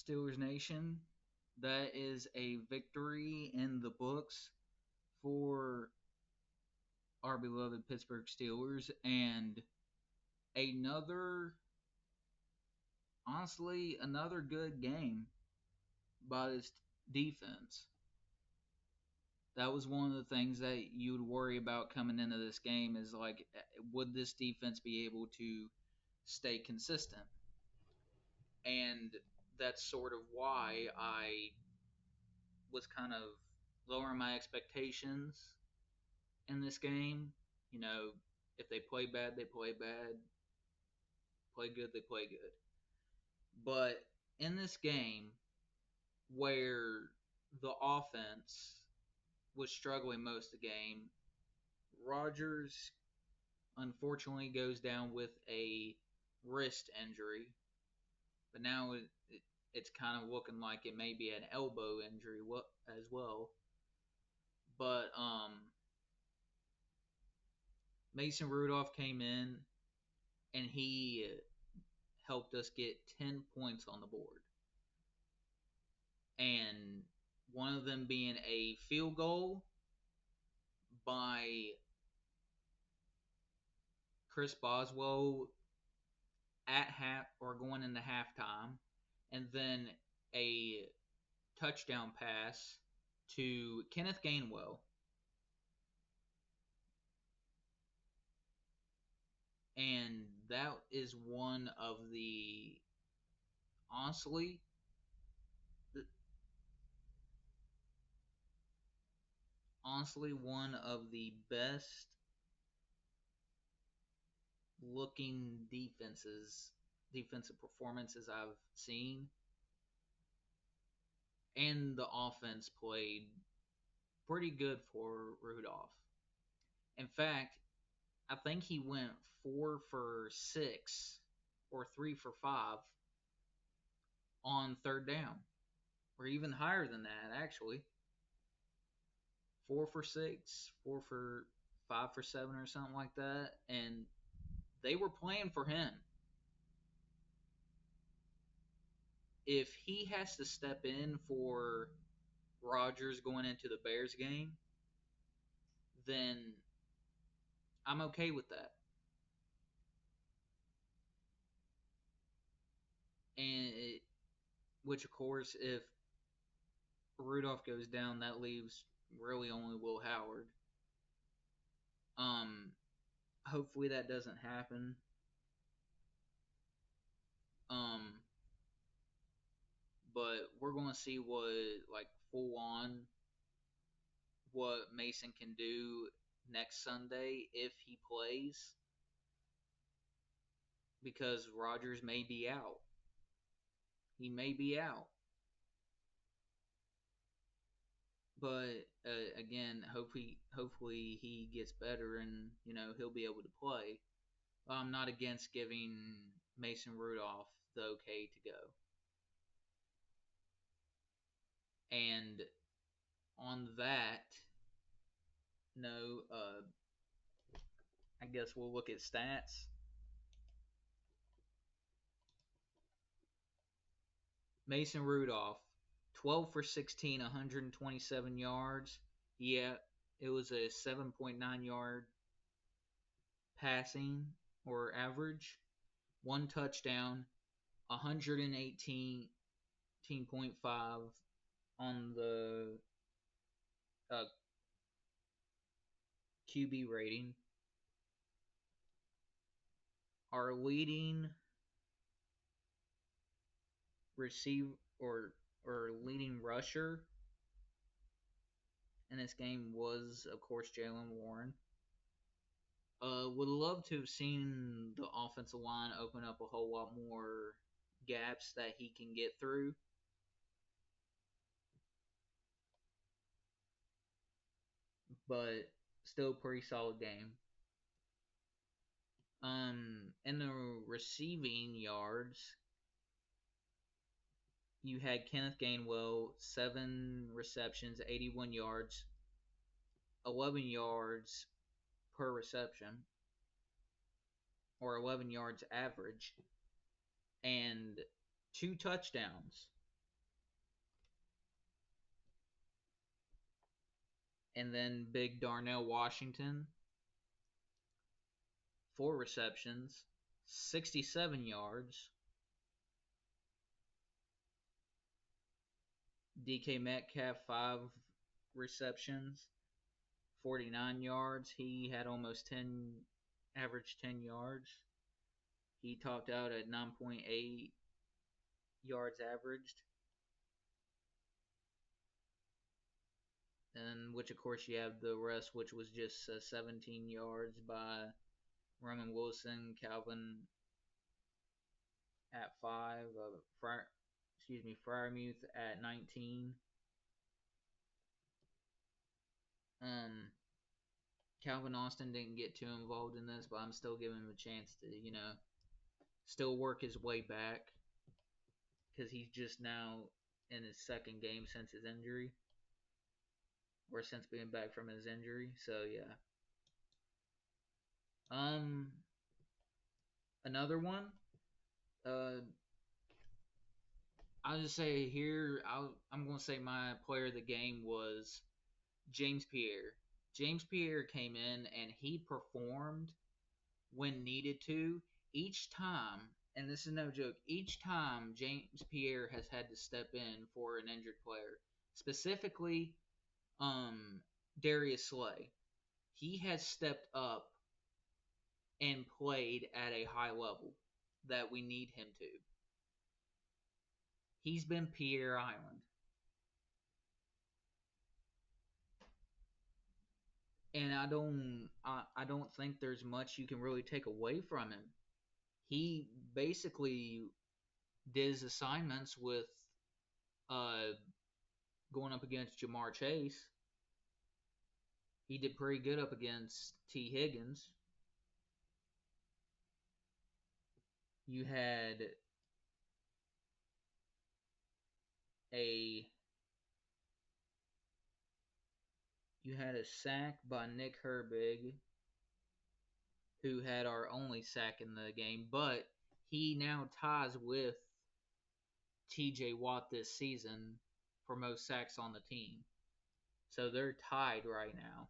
Steelers Nation. That is a victory in the books for our beloved Pittsburgh Steelers, and another, honestly, another good game by this defense. That was one of the things that you would worry about coming into this game is like, would this defense be able to stay consistent? And that's sort of why I was kind of lowering my expectations in this game. You know, if they play bad, they play bad. Play good, they play good. But in this game, where the offense was struggling most of the game, Rodgers unfortunately goes down with a wrist injury. But now it's kind of looking like it may be an elbow injury as well. But Mason Rudolph came in and he helped us get 10 points on the board. And one of them being a field goal by Chris Boswell at half or going into halftime, and then a touchdown pass to Kenneth Gainwell. And that is one of the, honestly, one of the best looking defensive performances I've seen. And the offense played pretty good for Rudolph. In fact, I think he went 4 for 6 or 3 for 5 on third down, or even higher than that, actually. 4 for 6, 4 for 5 for 7, or something like that. And they were playing for him. If he has to step in for Rodgers going into the Bears game, then I'm okay with that. Which, of course, if Rudolph goes down, that leaves really only Will Howard. Hopefully that doesn't happen. But we're going to see what, like, full on, what Mason can do next Sunday if he plays, because Rodgers may be out. He may be out. But again, hopefully he gets better and he'll be able to play. I'm not against giving Mason Rudolph the okay to go. And on that note, I guess we'll look at stats. Mason Rudolph, 12 for 16, 127 yards. Yeah, it was a 7.9 yard passing or average. One touchdown, 118.5 on the QB rating. Our leading receive or leading rusher in this game was, of course, Jalen Warren. Would love to have seen the offensive line open up a whole lot more gaps that he can get through. But still pretty solid game. In the receiving yards, you had Kenneth Gainwell, 7 receptions, 81 yards, 11 yards per reception, or 11 yards average, and 2 touchdowns. And then big Darnell Washington, 4 receptions, 67 yards. DK Metcalf, 5 receptions, 49 yards. He had almost 10, average 10 yards. He topped out at 9.8 yards averaged. And which, of course, you have the rest, which was just 17 yards by Roman Wilson, Calvin at 5, Fryermuth at 19. Um, Calvin Austin didn't get too involved in this, but I'm still giving him a chance to, still work his way back because he's just now in his second game since his injury, or since being back from his injury. So yeah. Another one. Uh, I'll just say here. I'm gonna say my player of the game was James Pierre. James Pierre came in and he performed when needed to each time, and this is no joke, each time James Pierre has had to step in for an injured player, specifically Darius Slay. He has stepped up and played at a high level that we need him to. He's been Pierre Island. And I don't think there's much you can really take away from him. He basically did his assignments with uh going up against Jamar Chase. He did pretty good up against T. Higgins. You had a sack by Nick Herbig, who had our only sack in the game, but he now ties with TJ Watt this season for most sacks on the team. So they're tied right now.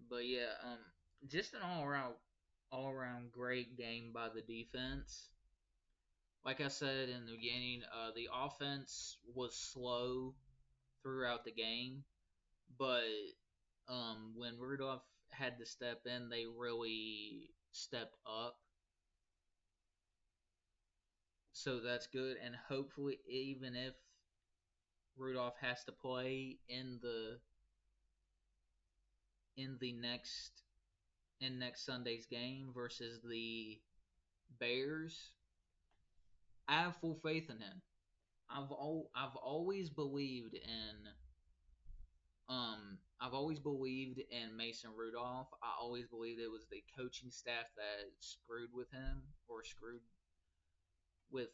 But yeah, just an all around great game by the defense. Like I said in the beginning, the offense was slow throughout the game, but when Rudolph had to step in, they really stepped up. So that's good, and hopefully, even if Rudolph has to play in the next Sunday's game versus the Bears, I have full faith in him. I've always believed in Mason Rudolph. I always believed it was the coaching staff that screwed with him, or with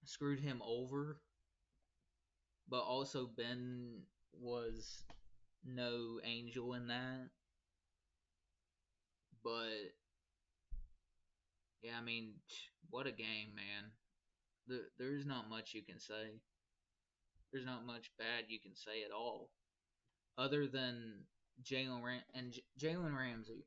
screwed him over. But also Ben was no angel in that. But yeah, I mean, what a game, man. There's not much you can say. There's not much bad you can say at all, other than Jalen Ramsey.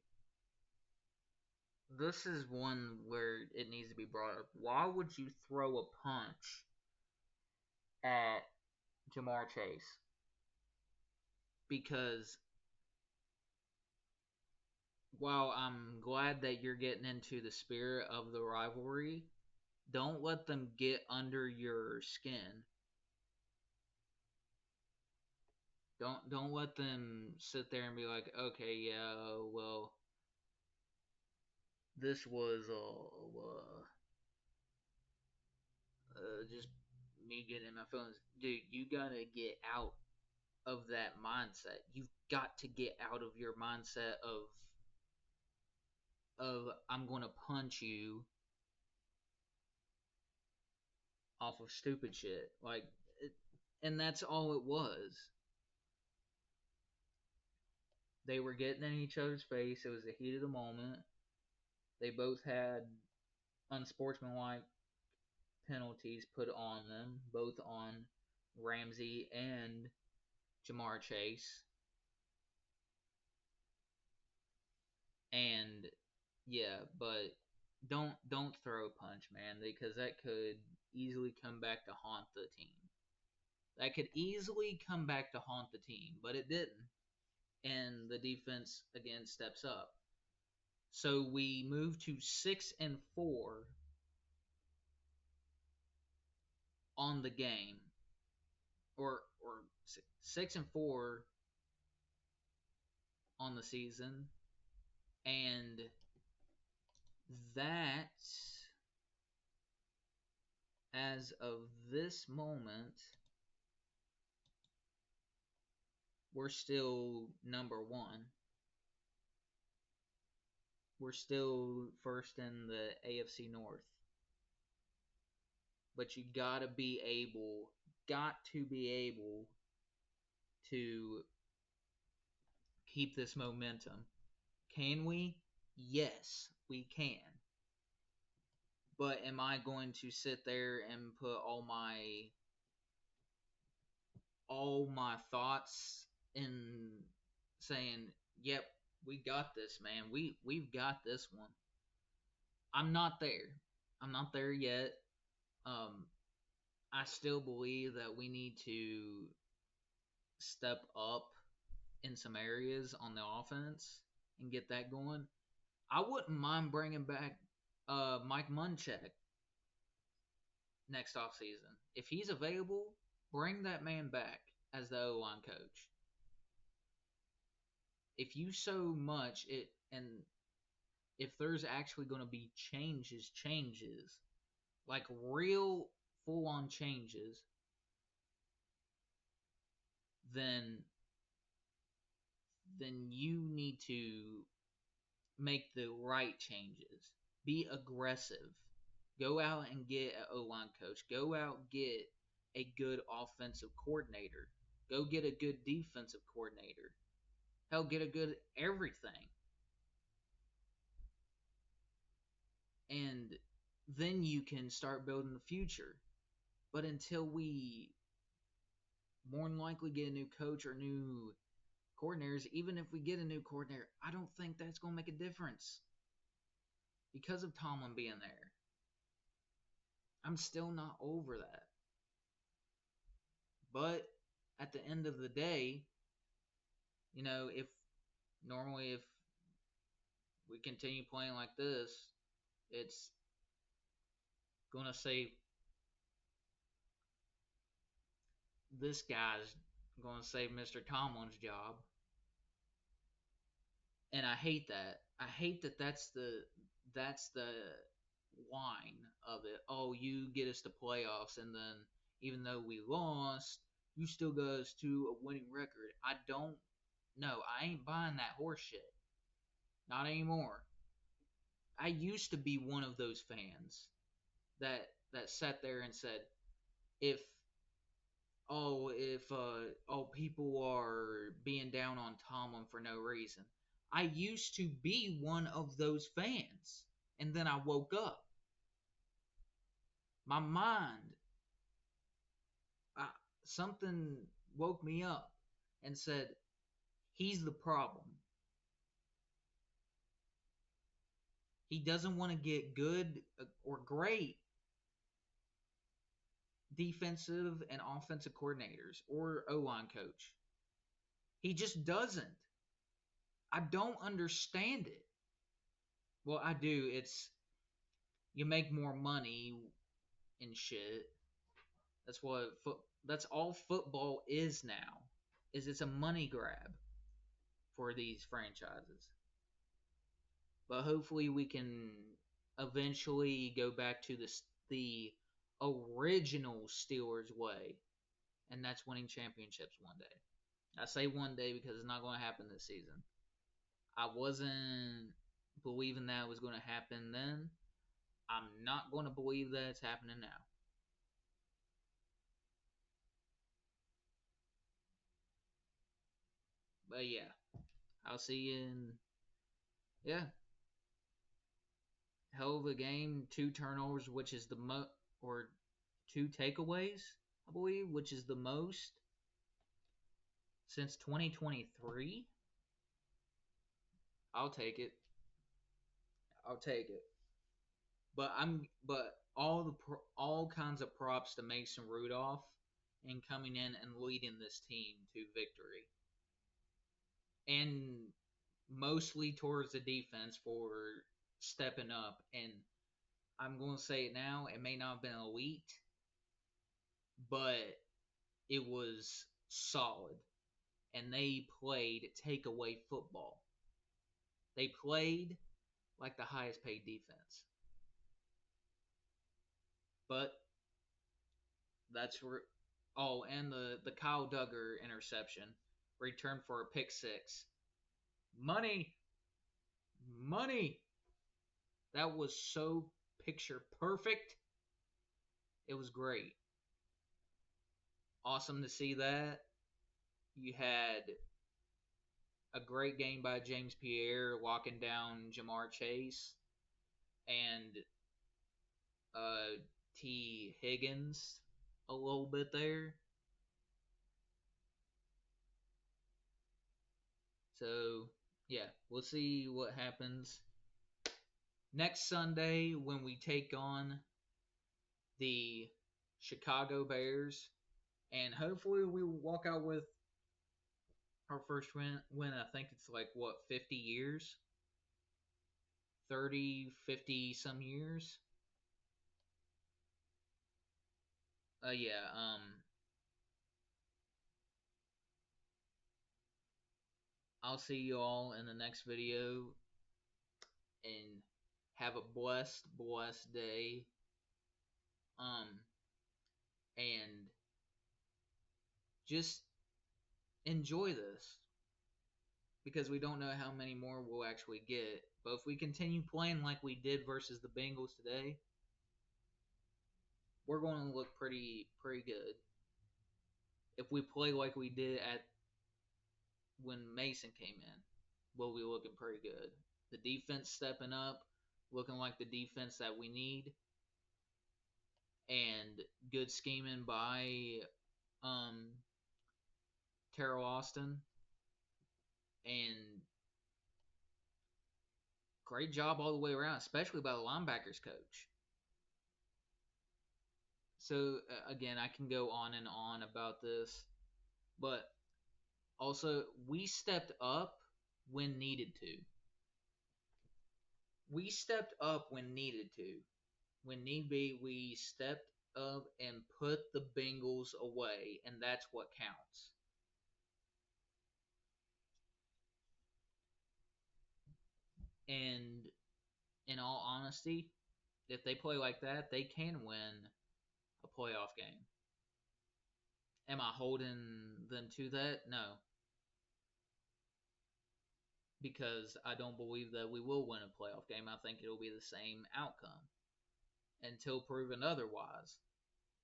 This is one where it needs to be brought up. Why would you throw a punch at Jamar Chase? Because while I'm glad that you're getting into the spirit of the rivalry, don't let them get under your skin. Don't let them sit there and be like, okay, yeah, well, this was just me getting in my feelings. Dude, you gotta get out of that mindset. You've got to get out of your mindset of I'm gonna punch you off of stupid shit. And that's all it was. They were getting in each other's face. It was the heat of the moment. They both had unsportsmanlike penalties put on them, both on Ramsey and Jamar Chase. And yeah, but don't throw a punch, man, because that could easily come back to haunt the team. That could easily come back to haunt the team, but it didn't. And the defense again steps up. So we move to 6-4 on the game, or 6-4 on the season, and that, as of this moment, we're still number one. We're still first in the AFC North. But you got to be able to keep this momentum. Can we? Yes, we can. But am I going to sit there and put all my thoughts in saying, "Yep, we got this, man. We've got this one." I'm not there. I'm not there yet. Um, I still believe that we need to step up in some areas on the offense and get that going. I wouldn't mind bringing back Mike Munchak next offseason. If he's available, bring that man back as the O-line coach. If you so much it and if there's actually going to be changes, like real full on changes, then you need to make the right changes. Be aggressive. Go out and get an O-line coach. Go out and get a good offensive coordinator. Go get a good defensive coordinator. Hell, get a good everything. And then you can start building the future. But until we more than likely get a new coach or new coordinators, even if we get a new coordinator, I don't think that's going to make a difference because of Tomlin being there. I'm still not over that. But at the end of the day, if normally if we continue playing like this, it's going to save this guy's going to save Mr. Tomlin's job. And I hate that. I hate that that's the line of it. Oh, you get us to playoffs, and then even though we lost, you still got us to a winning record. I don't know. I ain't buying that horse shit. Not anymore. I used to be one of those fans that sat there and said, if people are being down on Tomlin for no reason. I used to be one of those fans, and then I woke up. My mind, something woke me up and said, he's the problem. He doesn't want to get good or great defensive and offensive coordinators or O-line coach. He just doesn't. I don't understand it. Well, I do. It's you make more money and shit. That's all football is now. It's a money grab for these franchises. But hopefully we can eventually go back to the original Steelers way, and that's winning championships one day. I say one day because it's not going to happen this season. I wasn't believing that was going to happen then. I'm not going to believe that it's happening now. But yeah, I'll see you in, yeah, hell of a game. Two turnovers, which is the or two takeaways, I believe, which is the most since 2023. I'll take it. I'll take it. But all kinds of props to Mason Rudolph and coming in and leading this team to victory, and mostly towards the defense for stepping up. And I'm going to say it now, it may not have been elite, but it was solid. And they played takeaway football. They played like the highest paid defense. But that's where. Oh, and the Kyle Duggar interception returned for a pick six. Money, money. That was so picture perfect. It was great. Awesome to see that. You had a great game by James Pierre locking down Jamar Chase and T. Higgins a little bit there. So, yeah, we'll see what happens next Sunday when we take on the Chicago Bears. And hopefully we will walk out with our first win. I think it's like, what, 50 years? 30, 50 some years? Yeah, I'll see you all in the next video, and have a blessed day. And just enjoy this, because we don't know how many more we'll actually get. But if we continue playing like we did versus the Bengals today, we're going to look pretty good. If we play like we did at when Mason came in, we'll be looking pretty good. The defense stepping up, looking like the defense that we need, and good scheming by Terrell Austin, and great job all the way around, especially by the linebackers coach. So again, I can go on and on about this, but also we stepped up when needed to. We stepped up when needed to. When need be, we stepped up and put the Bengals away, and that's what counts. And in all honesty, if they play like that, they can win a playoff game. Am I holding them to that? No. Because I don't believe that we will win a playoff game. I think it'll be the same outcome until proven otherwise.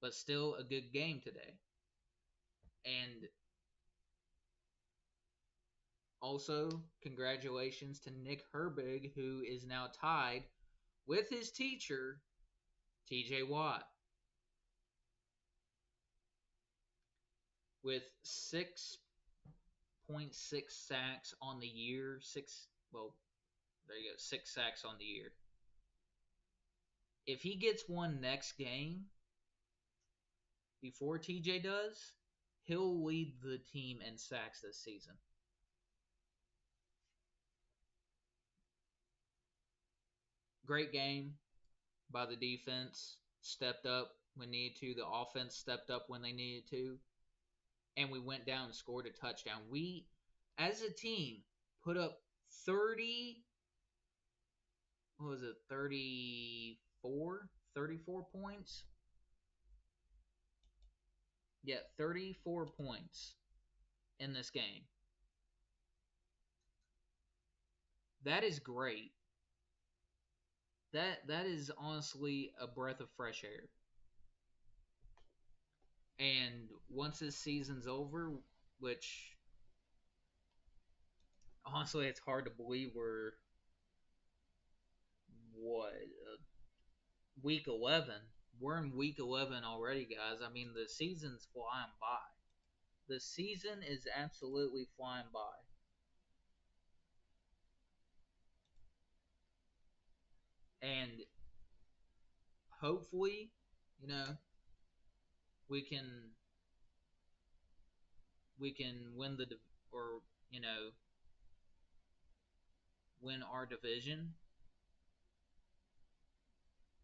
But still a good game today. And also, congratulations to Nick Herbig, who is now tied with his teacher, TJ Watt, with 6.6 sacks on the year. There you go, 6 sacks on the year. If he gets one next game before TJ does, he'll lead the team in sacks this season. Great game by the defense. Stepped up when needed to. The offense stepped up when they needed to. And we went down and scored a touchdown. We, as a team, put up 30, what was it, 34 points? Yeah, 34 points in this game. That is great. That is honestly a breath of fresh air. And once this season's over, which honestly, it's hard to believe we're what week 11. We're in week 11 already, guys. I mean, the season's flying by. The season is absolutely flying by. And hopefully, you know, we can win the or you know win our division.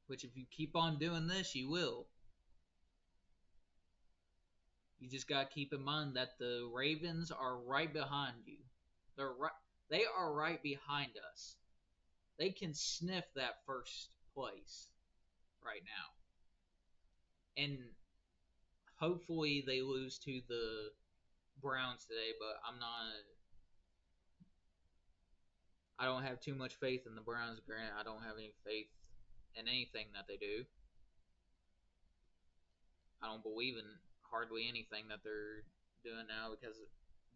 Which, if you keep on doing this, you will. You just gotta keep in mind that the Ravens are right behind you. They're right. They are right behind us. They can sniff that first place right now, and hopefully they lose to the Browns today. But I'm not. I don't have too much faith in the Browns. Grant, I don't have any faith in anything that they do. I don't believe in hardly anything that they're doing now because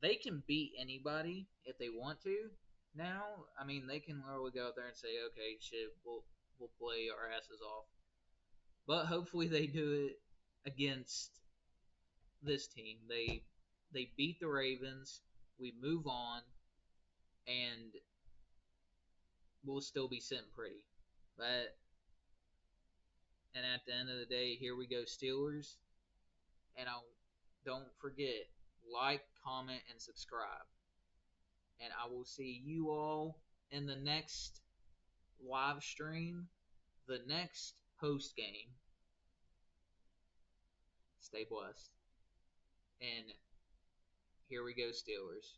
they can beat anybody if they want to. Now, I mean, they can literally go out there and say, "Okay, shit, we'll play our asses off." But hopefully, they do it against this team. They beat the Ravens. We move on, and we'll still be sitting pretty. But and at the end of the day, here we go, Steelers. And don't forget, like, comment, and subscribe. And I will see you all in the next live stream, the next post game. Stay blessed. And here we go, Steelers.